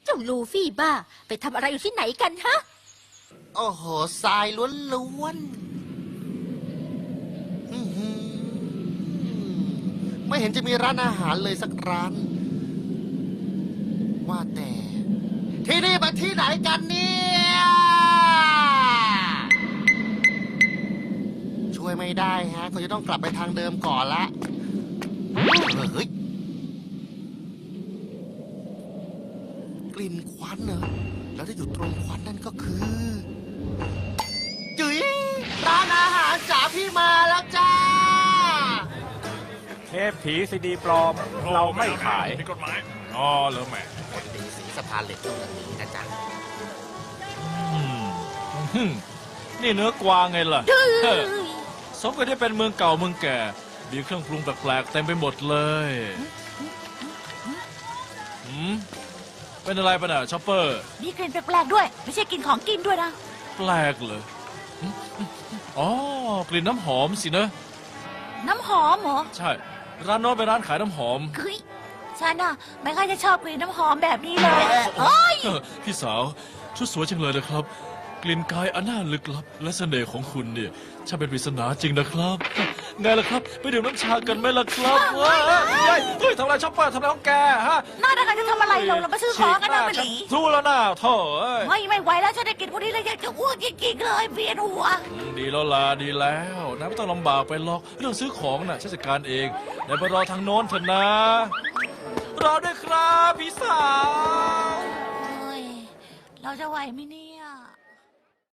จ้าลูฟี่บ้าไปทำอะไรอยู่ที่ไหนกันฮะ โอ้โหทรายล้วนๆไม่เห็นจะมีร้านอาหารเลยสักร้าน ว่าแต่ที่นี่มันที่ไหนกันเนี่ยช่วยไม่ได้ฮะคงจะต้องกลับไปทางเดิมก่อนละเฮ้ยกลิ่นควันเหรอแล้วที่อยู่ตรงควันนั่นก็คือจุ๋ยร้านอาหารจ๋าพี่มาแล้วจ้า เทปผีซีดีปลอมเราไม่ขาย ผิดกฎหมายอ๋อเหรอแม่ คนดีสีสะพานเหล็กตรงนี้นะจ๊ะ นี่เนื้อกวางไงล่ะสมกับที่เป็นเมืองเก่าเมืองแก่มีเครื่องปรุงแปลกๆเต็มไปหมดเลยเป็นอะไรปะเนี่ยช็อปเปอร์ มีกลิ่นแปลกๆด้วย ไม่ใช่กลิ่นของกินด้วยนะ แปลกเลยอ๋อกลิ่นน้ำหอมสินะ น้ำหอมเหรอ ใช่ ร้านโน้นเป็นร้านขายน้ำหอม เฮ้ยฉันน่ะไม่ค่อยจะชอบกลิ่นน้ำหอมแบบนี้เลยโอ้ย พี่สาวชุดสวยจังเลยนะครับ กลิ่นกายอันน่าลึกลับ และเสน่ห์ของคุณเนี่ยช่างเป็นปริศนาจริงนะครับ ไงล่ะครับ ไปดื่มน้ำชากันไหมล่ะครับเฮ้ยทำอะไรช็อปเปอร์ทำอะไรของแกฮะ น่าจะจะทำอะไรเราไปซื้อของกันนะไปหลี รู้แล้วนะโถ่เอ้ย ไม่ไหวแล้วฉันได้กลิ่นพวกนี้แล้วอยากจะอ้วกจริงๆเลยเวียนหัว ดีแล้วล่ะดีแล้วนะไม่ต้องลำบากไปหรอกเรื่องซื้อของน่ะฉันจัดการเองเดี๋ยวไปรอทางโน้นเถอะนะ รอด้วยครับพี่สาว เฮ้ยเราจะไหวไหมเนี่ย